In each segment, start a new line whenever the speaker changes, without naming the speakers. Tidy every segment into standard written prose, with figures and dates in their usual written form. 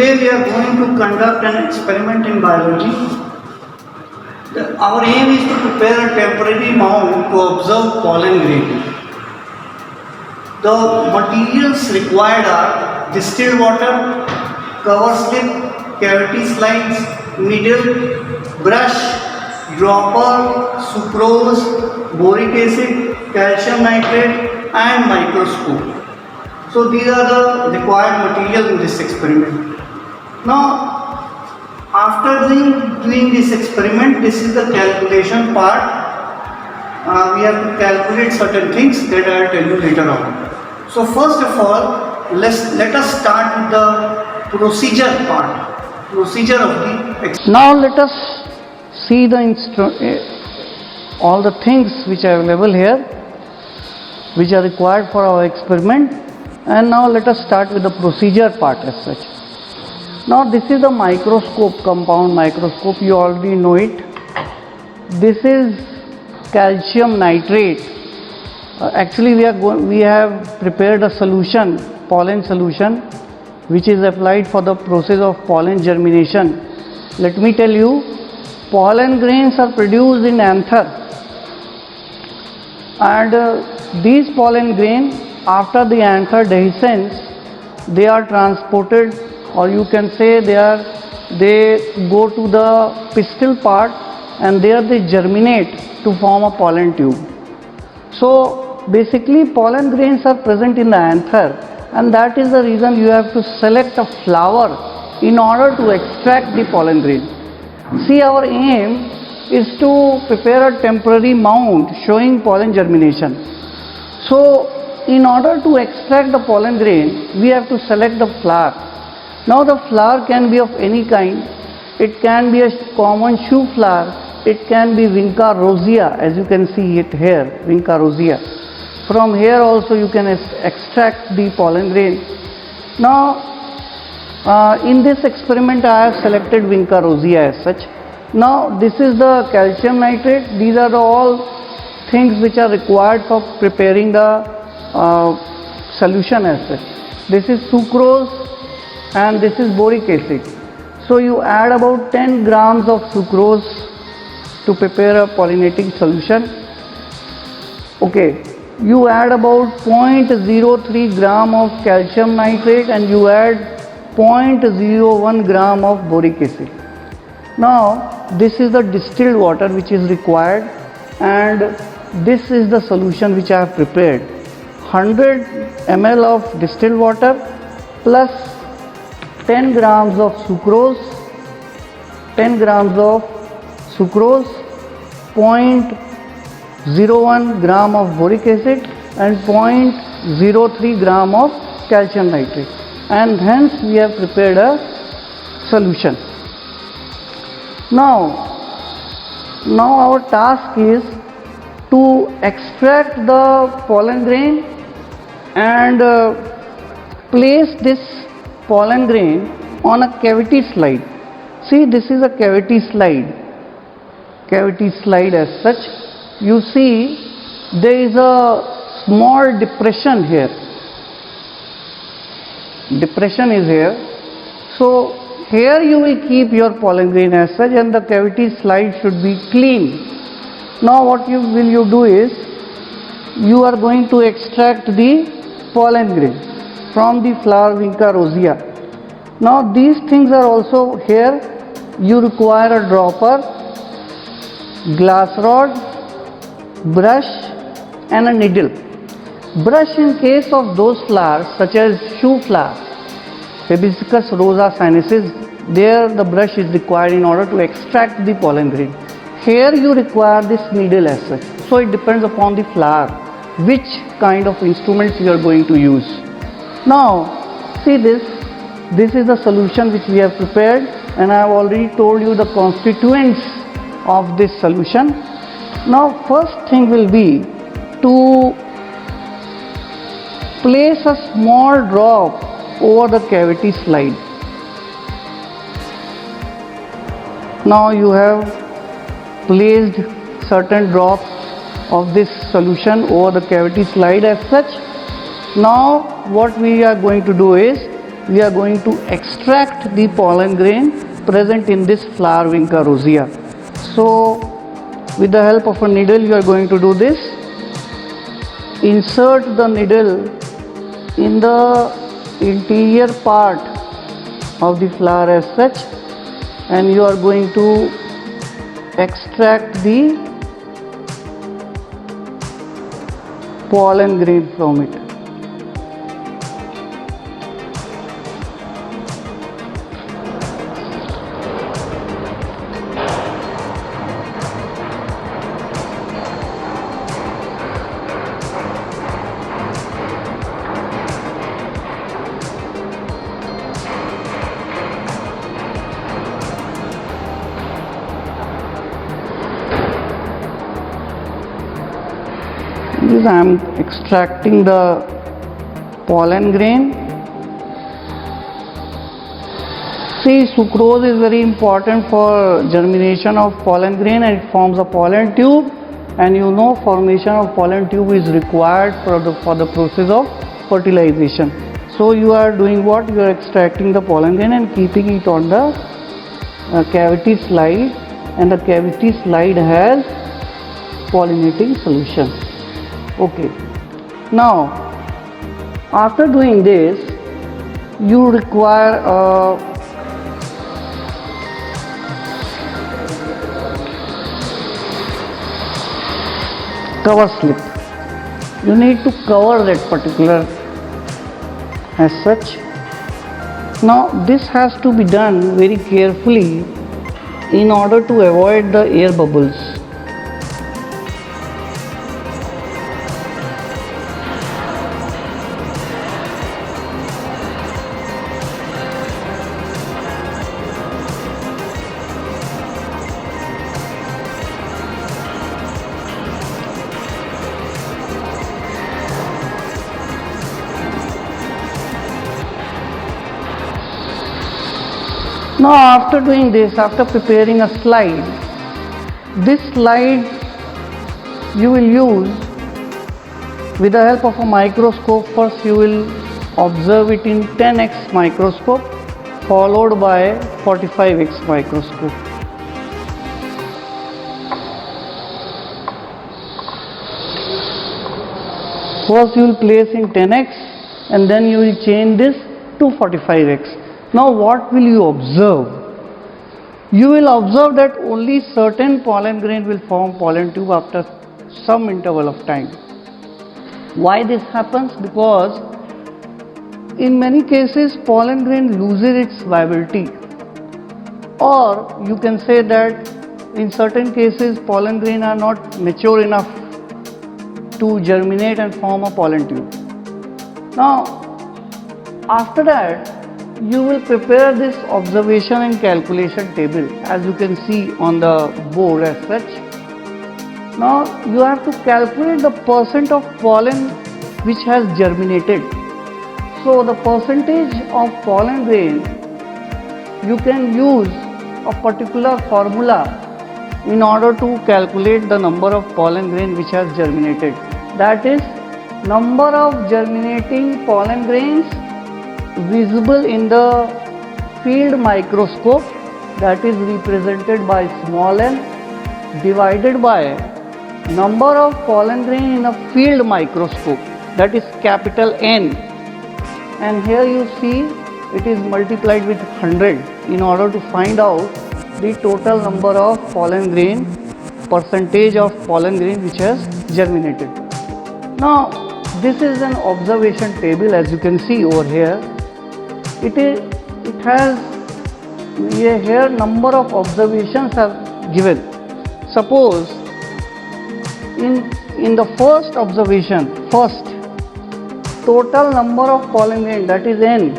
Today we are going to conduct an experiment in biology. Our aim is to prepare a temporary mound to observe pollen grain. The materials required are distilled water, cover slip, cavity slides, needle, brush, dropper, sucrose, boric acid, calcium nitrate and microscope. So these are the required materials in this experiment. Now after doing this experiment, this is the calculation part. We have to calculate certain things that I will tell you later on. So first of all, let us start with the procedure part. Procedure of the experiment.
Now let us see the all the things which are available here, which are required for our experiment. And now let us start with the procedure part as such. Now this is the microscope, compound microscope, you already know it. This is calcium nitrate. Actually we have prepared a solution, pollen solution, which is applied for the process of pollen germination. Let me tell you, pollen grains are produced in anther, and these pollen grains, after the anther dehiscence, they are transported, or you can say they go to the pistil part, and there they germinate to form a pollen tube. So basically pollen grains are present in the anther, and that is the reason you have to select a flower in order to extract the pollen grain. See, our aim is to prepare a temporary mound showing pollen germination. So in order to extract the pollen grain, we have to select the flower. Now the flower can be of any kind. It can be a common shoe flower. It can be Vinca rosea, as you can see it here, Vinca rosea. From here also you can extract the pollen grain. Now in this experiment I have selected Vinca rosea as such. Now this is the calcium nitrate. These are all things which are required for preparing the solution as such. This is sucrose and this is boric acid. So you add about 10 grams of sucrose to prepare a pollinating solution. Okay, you add about 0.03 gram of calcium nitrate and you add 0.01 gram of boric acid. Now this is the distilled water which is required, and this is the solution which I have prepared. 100 ml of distilled water plus 10 grams of sucrose, 10 grams of sucrose, 0.01 gram of boric acid and 0.03 gram of calcium nitrate, and hence we have prepared a solution. Now our task is to extract the pollen grain and place this pollen grain on a cavity slide. See, this is a cavity slide as such. You see there is a small depression here. Depression is here. So here you will keep your pollen grain as such, and the cavity slide should be clean. Now what you do is, you are going to extract the pollen grain from the flower Vinca rosea. Now these things are also here. You require a dropper, glass rod, brush and a needle. Brush in case of those flowers such as shoe flower, Hibiscus rosa sinensis, there the brush is required in order to extract the pollen grain. Here you require this needle as such. So it depends upon the flower, which kind of instruments you are going to use. Now see this is the solution which we have prepared, and I have already told you the constituents of this solution. Now first thing will be to place a small drop over the cavity slide. Now you have placed certain drops of this solution over the cavity slide as such. Now what we are going to do is, we are going to extract the pollen grain present in this flower vinca rosea. So with the help of a needle you are going to do this. Insert the needle in the interior part of the flower as such, and you are going to extract the pollen grain from it. I am extracting the pollen grain. See, sucrose is very important for germination of pollen grain, and it forms a pollen tube, and you know formation of pollen tube is required for the process of fertilization. So you are doing what? You are extracting the pollen grain and keeping it on the cavity slide, and the cavity slide has pollinating solution. Okay, now after doing this you require a cover slip. You need to cover that particular as such. Now this has to be done very carefully in order to avoid the air bubbles. Now after doing this, after preparing a slide, this slide you will use with the help of a microscope. First you will observe it in 10x microscope followed by 45x microscope. First you will place in 10x and then you will change this to 45x. Now what will you observe? You will observe that only certain pollen grain will form pollen tube after some interval of time. Why this happens? Because in many cases pollen grain loses its viability, or you can say that in certain cases pollen grain are not mature enough to germinate and form a pollen tube. Now after that you will prepare this observation and calculation table as you can see on the board as such. Now you have to calculate the percent of pollen which has germinated. So the percentage of pollen grain, you can use a particular formula in order to calculate the number of pollen grain which has germinated. That is number of germinating pollen grains visible in the field microscope, that is represented by small n, divided by number of pollen grain in a field microscope, that is capital N, and here you see it is multiplied with 100 in order to find out the total number of pollen grain, percentage of pollen grain which has germinated. Now this is an observation table as you can see over here. It has here number of observations are given. Suppose in the first observation, first total number of pollen grain, that is N,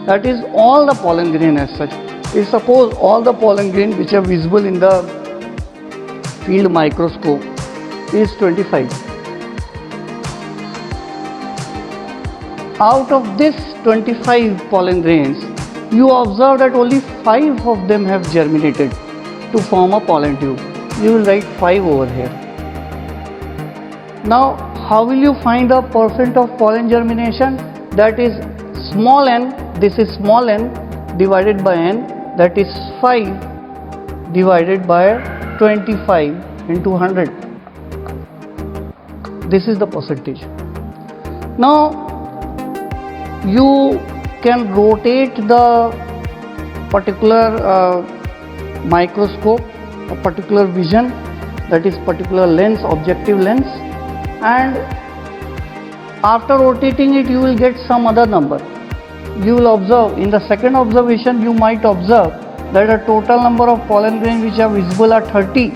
that is all the pollen grain as such. If suppose all the pollen grain which are visible in the field microscope is 25. Out of this 25 pollen grains, you observe that only 5 of them have germinated to form a pollen tube. You will write 5 over here. Now how will you find the percent of pollen germination? That is small n this is small n divided by n, that is 5 divided by 25 into 100. This is the percentage. Now you can rotate the particular microscope, a particular vision, that is particular lens, objective lens, and after rotating it you will get some other number. You will observe in the second observation, you might observe that the total number of pollen grains which are visible are 30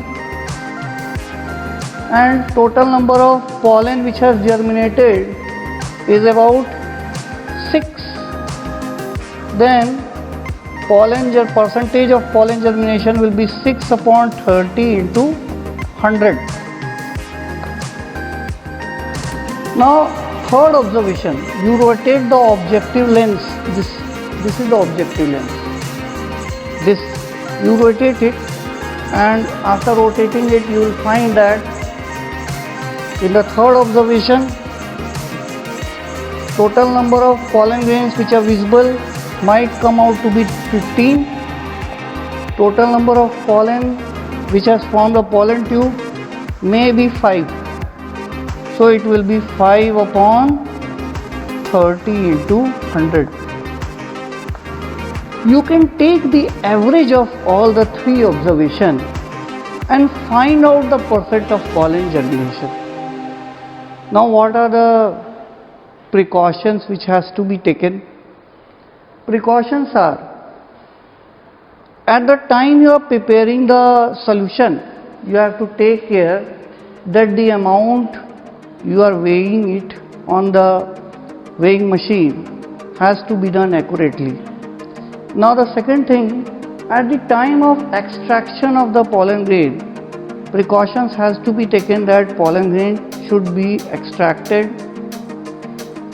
and total number of pollen which has germinated is about 6. Then percentage of pollen germination will be 6 upon 30 into 100. Now third observation, you rotate the objective lens. This is the objective lens. This you rotate it, and after rotating it you will find that in the third observation total number of pollen grains which are visible might come out to be 15. Total number of pollen which has formed a pollen tube may be 5. So it will be 5 upon 30 into 100. You can take the average of all the 3 observations and find out the percent of pollen germination. Now what are the precautions which has to be taken? Precautions are, at the time you are preparing the solution, you have to take care that the amount you are weighing it on the weighing machine has to be done accurately. Now the second thing, at the time of extraction of the pollen grain, precautions has to be taken that pollen grain should be extracted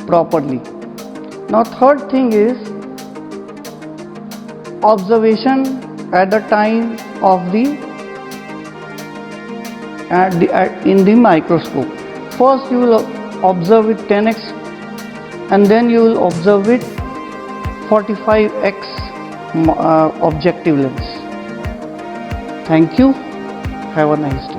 properly. Now third thing is observation at the time of in the microscope. First you will observe with 10x and then you will observe with 45x objective lens. Thank you. Have a nice day.